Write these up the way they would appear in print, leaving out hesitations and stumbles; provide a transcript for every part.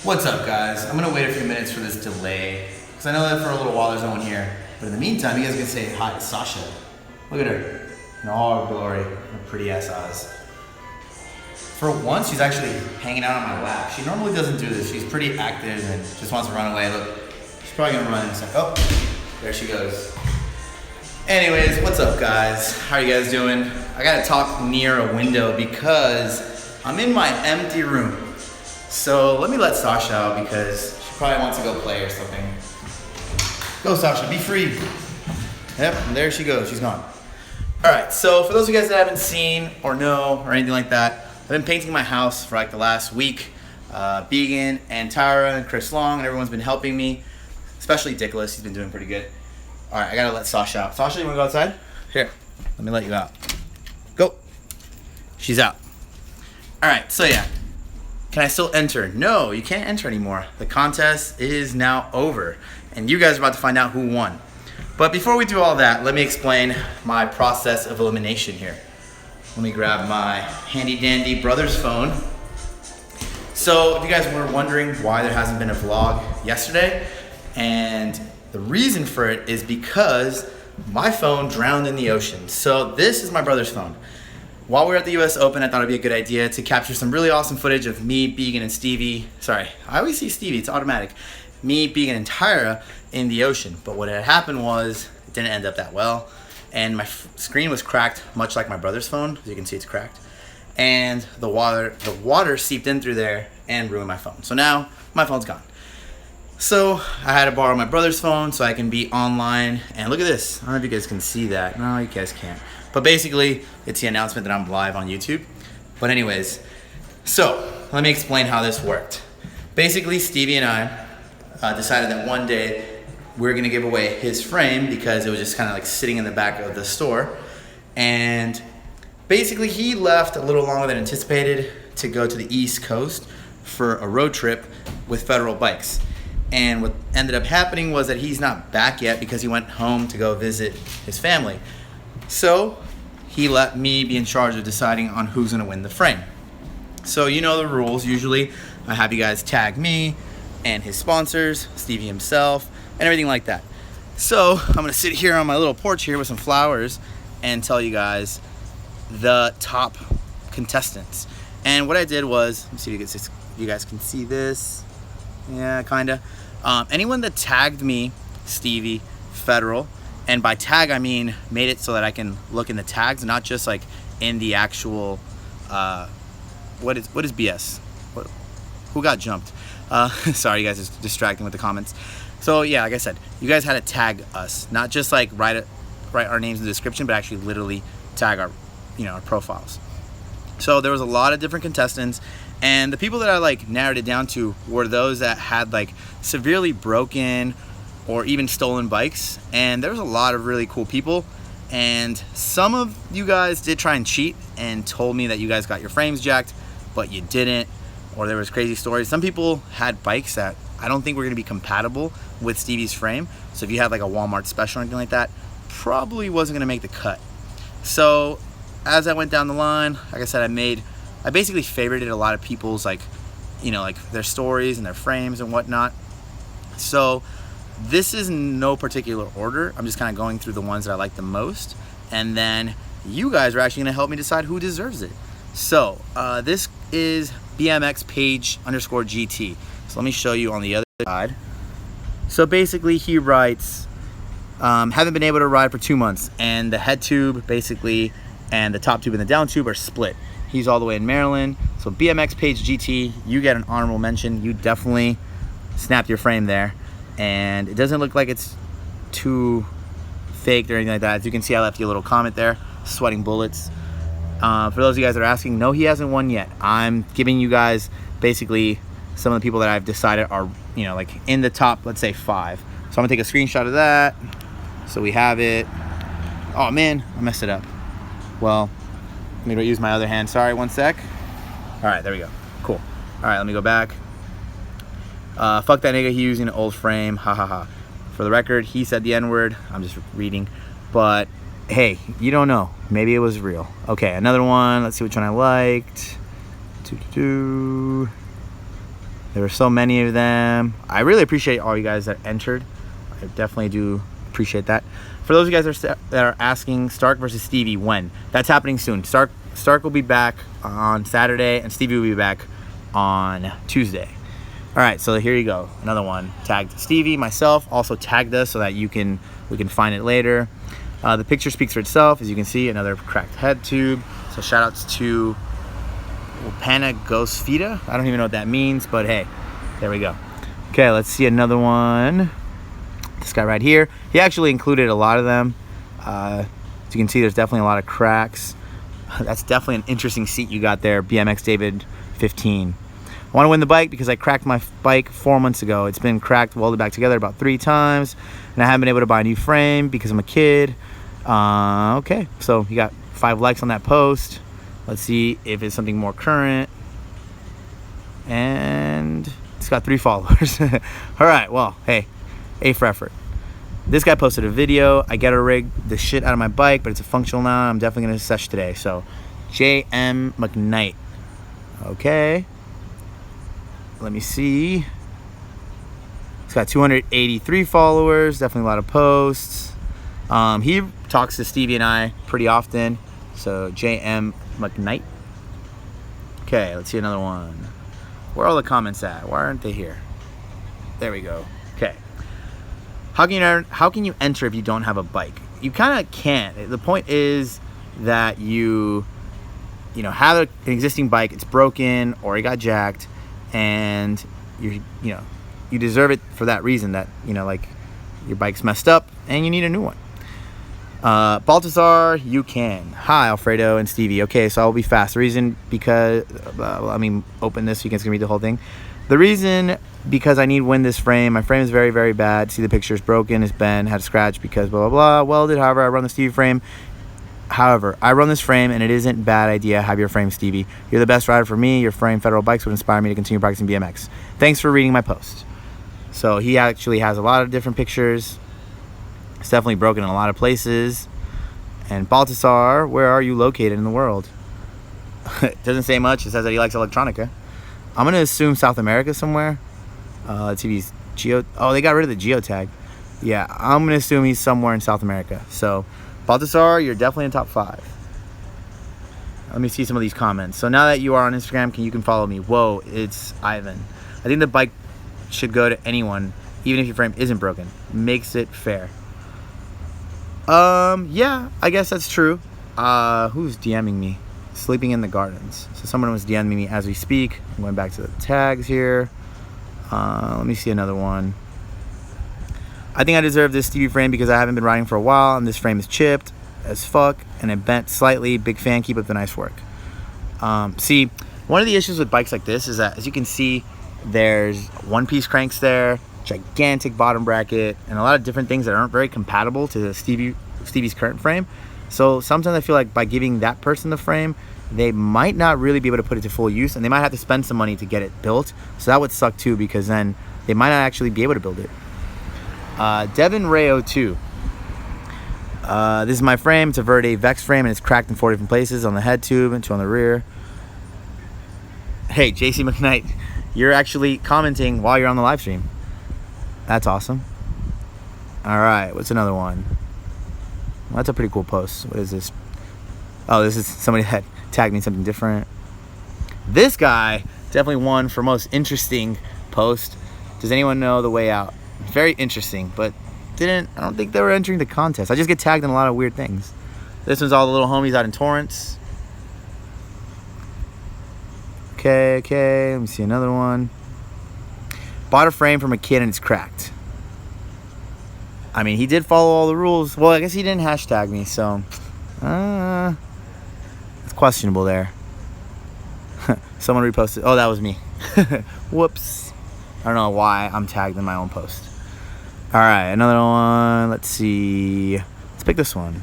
What's up, guys? I'm gonna wait a few minutes for this delay because I know that for a little while there's no one here. But in the meantime, you guys can say hi to Sasha. Look at her in all her glory, her pretty ass eyes. For once, she's actually hanging out on my lap. She normally doesn't do this. She's pretty active and just wants to run away. Look, she's probably gonna run in a second. Oh, there she goes. Anyways, what's up, guys? How are you guys doing? I gotta talk near a window because I'm in my empty room. So let me let Sasha out because she probably wants to go play or something. Go, Sasha, be free. Yep, and there she goes, she's gone. All right, so for those of you guys that haven't seen or know or anything like that, I've been painting my house for like the last week. Began and Tara and Chris Long and everyone's been helping me, especially Dickless, he's been doing pretty good. All right, I gotta let Sasha out. Sasha, you wanna go outside? Here, let me let you out. Go. She's out. All right, so yeah. Can I still enter? No, you can't enter anymore. The contest is now over, and you guys are about to find out who won. But before we do all that, let me explain my process of elimination here. Let me grab my handy dandy brother's phone. So if you guys were wondering why there hasn't been a vlog yesterday, and the reason for it is because my phone drowned in the ocean. So this is my brother's phone. While we were at the US Open, I thought it'd be a good idea to capture some really awesome footage of me, Began, and Stevie. Sorry, I always see Stevie, it's automatic. Me, Began, and Tyra in the ocean. But what had happened was, it didn't end up that well. And my screen was cracked, much like my brother's phone. As you can see, it's cracked. And the water seeped in through there and ruined my phone. So now, my phone's gone. So I had to borrow my brother's phone so I can be online. And look at this. I don't know if you guys can see that. No, you guys can't. But basically, it's the announcement that I'm live on YouTube. But anyways, so let me explain how this worked. Basically, Stevie and I decided that one day we were gonna give away his frame because it was just kind of like sitting in the back of the store. And basically, he left a little longer than anticipated to go to the East Coast for a road trip with Federal Bikes. And what ended up happening was that he's not back yet because he went home to go visit his family. So he let me be in charge of deciding on who's gonna win the frame. So you know the rules. Usually I have you guys tag me and his sponsors, Stevie himself, and everything like that. So I'm gonna sit here on my little porch here with some flowers and tell you guys the top contestants. And what I did was, let me see if you guys can see this. Yeah, kinda. Anyone that tagged me, Stevie, Federal, and by tag I mean made it so that I can look in the tags, not just like in the actual what is BS? Who got jumped? Sorry, you guys are distracting with the comments. So yeah, like I said, you guys had to tag us, not just like write our names in the description, but actually literally tag our our profiles. So there was a lot of different contestants, and the people that I like narrowed it down to were those that had like severely broken or even stolen bikes. And there was a lot of really cool people, and some of you guys did try and cheat and told me that you guys got your frames jacked, but you didn't, or there was crazy stories. Some people had bikes that I don't think were gonna be compatible with Stevie's frame. So if you had like a Walmart special or anything like that, probably wasn't gonna make the cut. So as I went down the line, like I said, I basically favorited a lot of people's like their stories and their frames and whatnot. So this is no particular order. I'm just kind of going through the ones that I like the most, and then you guys are actually gonna help me decide who deserves it. So this is BMX page_GT. So let me show you on the other side. So basically he writes, haven't been able to ride for 2 months, and the head tube basically and the top tube and the down tube are split. He's all the way in Maryland. So BMX page GT, you get an honorable mention. You definitely snapped your frame there. And it doesn't look like it's too faked or anything like that. As you can see, I left you a little comment there, sweating bullets. For those of you guys that are asking, no, he hasn't won yet. I'm giving you guys basically some of the people that I've decided are, like in the top, let's say 5. So I'm gonna take a screenshot of that. So we have it. Oh man, I messed it up. Well, let me use my other hand. Sorry, one sec. All right, there we go. Cool. All right, let me go back. Fuck that nigga, he using an old frame, ha ha ha. For the record, he said the N-word. I'm just reading. But hey, you don't know. Maybe it was real. Okay, another one. Let's see which one I liked. There were so many of them. I really appreciate all you guys that entered. I definitely do appreciate that. For those of you guys that are asking, Stark versus Stevie, when? That's happening soon. Stark will be back on Saturday, and Stevie will be back on Tuesday. All right, so here you go. Another one. Tagged Stevie, myself, also tagged us so that we can find it later. The picture speaks for itself. As you can see, another cracked head tube. So shout outs to Panagosfida. I don't even know what that means, but hey, there we go. Okay, let's see another one. This guy right here. He actually included a lot of them. As you can see, there's definitely a lot of cracks. That's definitely an interesting seat you got there, BMX David 15. I want to win the bike because I cracked my bike 4 months ago. It's been cracked, welded back together about 3 times, and I haven't been able to buy a new frame because I'm a kid. Okay, so you got 5 likes on that post. Let's see if it's something more current. And it's got 3 followers. All right, well, hey, A for effort. This guy posted a video. I gotta rig the shit out of my bike, but it's a functional now. I'm definitely gonna sesh today. So, JM McKnight. Okay. Let me see. It's got 283 followers. Definitely a lot of posts. He talks to Stevie and I pretty often. So, JM McKnight. Okay, let's see another one. Where are all the comments at? Why aren't they here? There we go. Okay. How can you enter if you don't have a bike? You kind of can't. The point is that you have an existing bike, it's broken or it got jacked, and you deserve it for that reason, that like your bike's messed up and you need a new one. Baltazar, you can. Hi, Alfredo and Stevie. Okay, so I'll be fast. The reason because open this so you guys can read the whole thing. The reason, because I need to win this frame. My frame is very, very bad. See the picture, it's broken, it's bent, had a scratch because blah, blah, blah. Welded, however, I run the Stevie frame. However, I run this frame and it isn't a bad idea. Have your frame, Stevie. You're the best rider for me. Your frame, Federal Bikes, would inspire me to continue practicing BMX. Thanks for reading my post. So he actually has a lot of different pictures. It's definitely broken in a lot of places. And Baltasar, where are you located in the world? It doesn't say much. It says that he likes electronica. I'm going to assume South America somewhere. Let's see if he's geo... Oh, they got rid of the geotag. Yeah, I'm going to assume he's somewhere in South America. So, Baltasar, you're definitely in the top 5. Let me see some of these comments. So now that you are on Instagram, you can follow me. Whoa, it's Ivan. I think the bike should go to anyone, even if your frame isn't broken. Makes it fair. Yeah, I guess that's true. Who's DMing me? Sleeping in the Gardens. So someone was DMing me as we speak. I'm going back to the tags here. Let me see another one. I think I deserve this Stevie frame because I haven't been riding for a while and this frame is chipped as fuck and it bent slightly. Big fan, keep up the nice work. See, one of the issues with bikes like this is that, as you can see, there's one-piece cranks there, gigantic bottom bracket, and a lot of different things that aren't very compatible to Stevie's current frame. So sometimes I feel like by giving that person the frame, they might not really be able to put it to full use, and they might have to spend some money to get it built. So that would suck too, because then they might not actually be able to build it. Devin Rayo 2. This is my frame. It's a Verde Vex frame, and it's cracked in 4 different places on the head tube and 2 on the rear. Hey, JC McKnight, you're actually commenting while you're on the live stream. That's awesome. All right, what's another one? Well, that's a pretty cool post. What is this? Oh, this is somebody that tagged me in something different. This guy definitely won for most interesting post. Does anyone know the way out? Very interesting, but I don't think they were entering the contest. I just get tagged in a lot of weird things. This one's all the little homies out in Torrance. Okay, let me see another one. Bought a frame from a kid and it's cracked. I mean, he did follow all the rules. Well, I guess he didn't hashtag me, so it's questionable there. Someone reposted. Oh, that was me. Whoops. I don't know why I'm tagged in my own post. All right, another one. Let's see. Let's pick this one.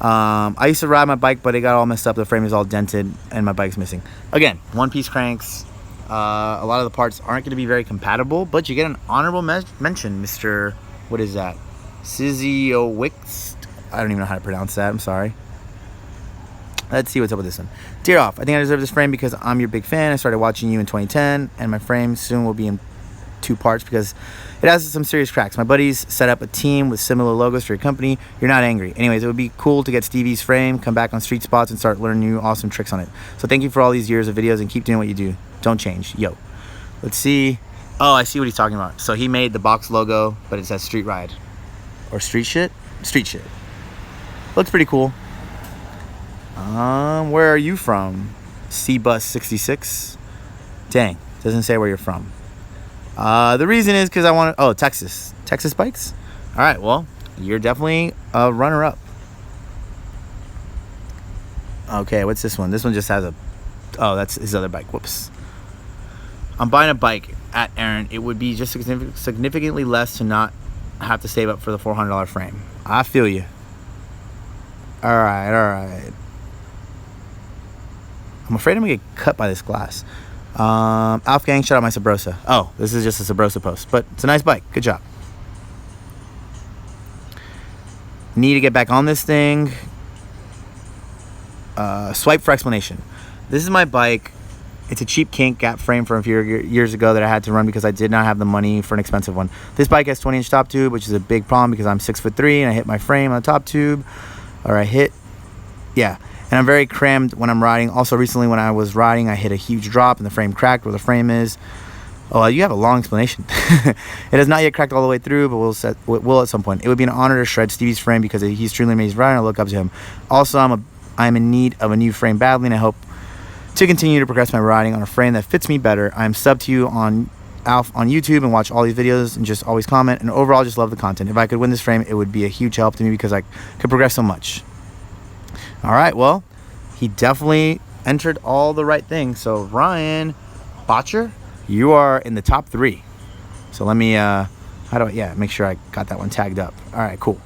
I used to ride my bike, but it got all messed up. The frame is all dented, and my bike's missing. Again, one-piece cranks. A lot of the parts aren't going to be very compatible, but you get an honorable mention, Mr. What is that? Siziowix? I don't even know how to pronounce that. I'm sorry. Let's see what's up with this one. Dear Off, I think I deserve this frame because I'm your big fan. I started watching you in 2010, and my frame soon will be in 2 parts because it has some serious cracks. My buddies set up a team with similar logos for your company. You're not angry. Anyways, it would be cool to get Stevie's frame, come back on street spots, and start learning new awesome tricks on it. So thank you for all these years of videos, and keep doing what you do. Don't change. Yo. Let's see. Oh, I see what he's talking about. So he made the box logo, but it says Street Ride. Or Street Shit? Street Shit. Looks pretty cool. Where are you from? C-Bus 66. Dang, doesn't say where you're from. The reason is because I want to... Oh, Texas. Texas bikes? All right, well, you're definitely a runner-up. Okay, what's this one? This one just has a... Oh, that's his other bike. Whoops. I'm buying a bike at Aaron. It would be just significantly less to not have to save up for the $400 frame. I feel you. All right. I'm afraid I'm gonna get cut by this glass. Alfgang, shout out my Sabrosa. Oh, this is just a Sabrosa post, but it's a nice bike. Good job. Need to get back on this thing. Swipe for explanation. This is my bike. It's a cheap kink gap frame from a few years ago that I had to run because I did not have the money for an expensive one. This bike has 20-inch top tube, which is a big problem because I'm 6'3" and I hit my frame on the top tube. And I'm very crammed when I'm riding. Also, recently when I was riding, I hit a huge drop and the frame cracked where the frame is. Oh, you have a long explanation. It has not yet cracked all the way through, but will at some point. It would be an honor to shred Stevie's frame because he's truly amazing rider and I look up to him. Also, I'm in need of a new frame badly, and I hope to continue to progress my riding on a frame that fits me better. I'm subbed to you on YouTube and watch all these videos and just always comment, and overall just love the content. If I could win this frame, it would be a huge help to me because I could progress so much. All right, well, he definitely entered all the right things. So Ryan Botcher, you are in the top 3. So let me make sure I got that one tagged up. All right, cool.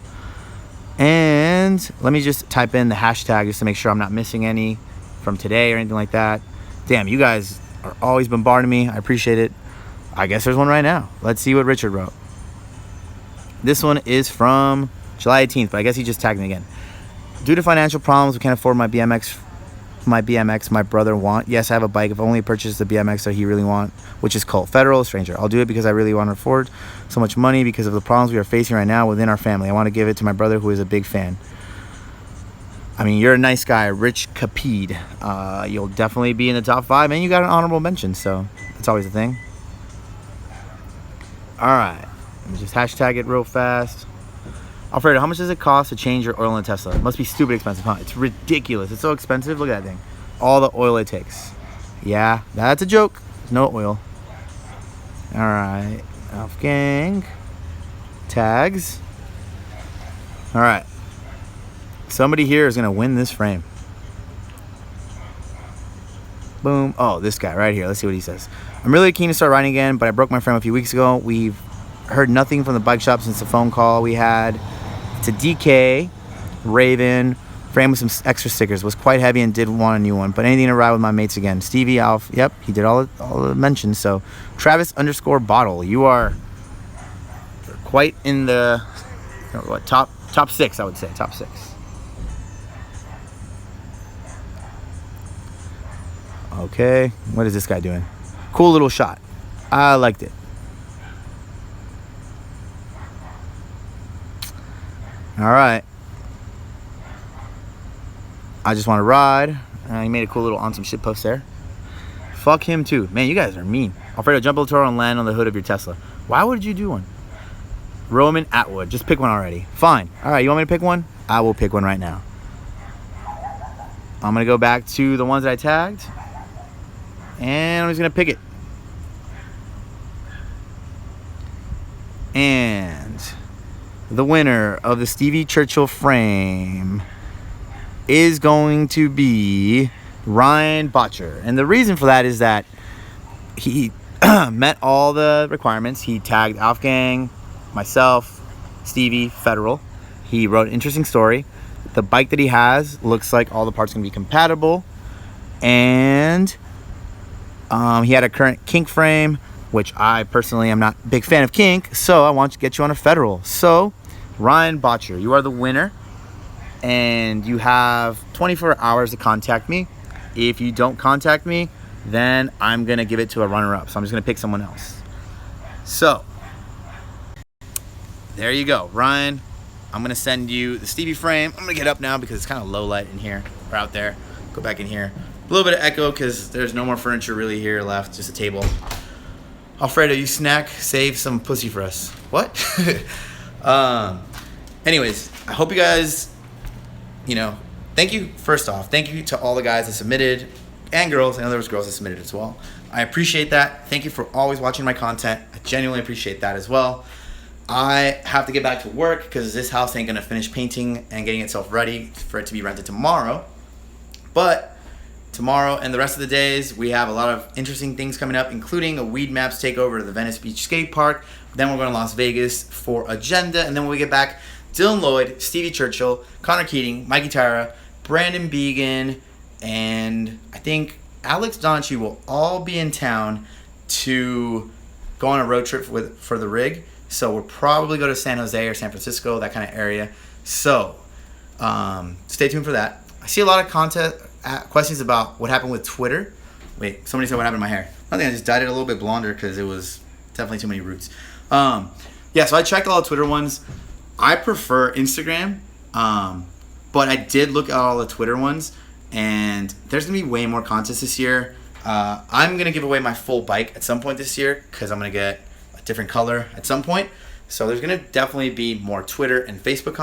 And let me just type in the hashtag just to make sure I'm not missing any from today or anything like that. Damn, you guys are always bombarding me. I appreciate it. I guess there's one right now. Let's see what Richard wrote. This one is from July 18th, but I guess he just tagged me again. Due to financial problems, we can't afford my BMX my brother want. Yes, I have a bike. If only he purchased the BMX that he really want, which is called Federal Stranger. I'll do it because I really want to afford so much money because of the problems we are facing right now within our family. I want to give it to my brother who is a big fan. I mean, you're a nice guy, Rich Capede. You'll definitely be in the top 5, and you got an honorable mention, so that's always a thing. All right, let me just hashtag it real fast. Alfredo, how much does it cost to change your oil in a Tesla? It must be stupid expensive, huh? It's ridiculous. It's so expensive. Look at that thing. All the oil it takes. Yeah, that's a joke. There's no oil. All right. Alfgang. Tags. All right. Somebody here is going to win this frame. Boom. Oh, this guy right here. Let's see what he says. I'm really keen to start riding again, but I broke my frame a few weeks ago. We've heard nothing from the bike shop since the phone call we had. It's a DK Raven frame with some extra stickers. Was quite heavy and did want a new one, but anything to ride with my mates again. Stevie, Alf, yep, he did all the mentions. So Travis_Bottle, you are quite in the top 6, I would say, top 6. Okay, what is this guy doing? Cool little shot. I liked it. All right. I just want to ride. He made a cool little on some shit post there. Fuck him too. Man, you guys are mean. Alfredo, jump a Toro and land on the hood of your Tesla. Why would you do one? Roman Atwood. Just pick one already. Fine. All right, you want me to pick one? I will pick one right now. I'm going to go back to the ones that I tagged. And I'm just going to pick it. And the winner of the Stevie Churchill frame is going to be Ryan Botcher. And the reason for that is that he met all the requirements. He tagged Alfgang, myself, Stevie, Federal. He wrote an interesting story. The bike that he has looks like all the parts can be compatible. And he had a current kink frame, which I personally am not a big fan of kink, so I want to get you on a Federal. So, Ryan Botcher, you are the winner. and you have 24 hours to contact me. If you don't contact me, then I'm gonna give it to a runner-up. So I'm just gonna pick someone else. So there you go, Ryan. I'm gonna send you the Stevie frame. I'm gonna get up now because it's kind of low light in here or out there. Go back in here. A little bit of echo because there's no more furniture really here left, just a table. Alfredo, you snack, save some pussy for us. What? Anyways, I hope you guys, thank you, first off. Thank you to all the guys that submitted, and girls. I know there was girls that submitted as well. I appreciate that. Thank you for always watching my content. I genuinely appreciate that as well. I have to get back to work because this house ain't gonna finish painting and getting itself ready for it to be rented tomorrow. But tomorrow and the rest of the days, we have a lot of interesting things coming up, including a Weed Maps takeover to the Venice Beach Skate Park. Then we're going to Las Vegas for Agenda. And then when we get back, Dylan Lloyd, Stevie Churchill, Connor Keating, Mikey Tyra, Brandon Began, and I think Alex Donchi will all be in town to go on a road trip for the rig. So we'll probably go to San Jose or San Francisco, that kind of area. So stay tuned for that. I see a lot of questions about what happened with Twitter. Wait, somebody said what happened to my hair. I think I just dyed it a little bit blonder because it was definitely too many roots. Yeah, so I checked all the Twitter ones. I prefer Instagram, but I did look at all the Twitter ones, and there's going to be way more contests this year. I'm going to give away my full bike at some point this year because I'm going to get a different color at some point. So there's going to definitely be more Twitter and Facebook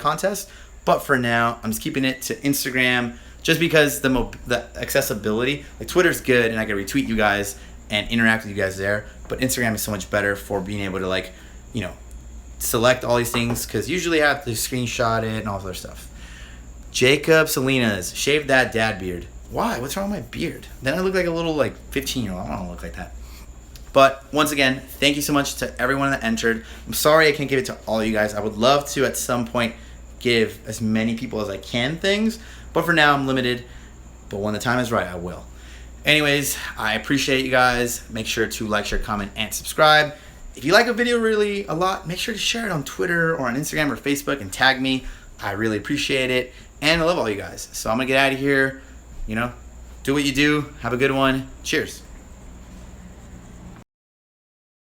contests. But for now, I'm just keeping it to Instagram just because the accessibility. Like Twitter's good and I can retweet you guys and interact with you guys there. But Instagram is so much better for being able to select all these things because usually I have to screenshot it and all this other stuff. Jacob Salinas, shave that dad beard. Why? What's wrong with my beard? Then I look like a little 15-year-old. I don't want to look like that. But once again, thank you so much to everyone that entered. I'm sorry I can't give it to all you guys. I would love to at some point give as many people as I can things. But for now, I'm limited. But when the time is right, I will. Anyways, I appreciate you guys. Make sure to like, share, comment, and subscribe. If you like a video really a lot, make sure to share it on Twitter or on Instagram or Facebook and tag me. I really appreciate it. And I love all you guys. So I'm going to get out of here. Do what you do. Have a good one. Cheers.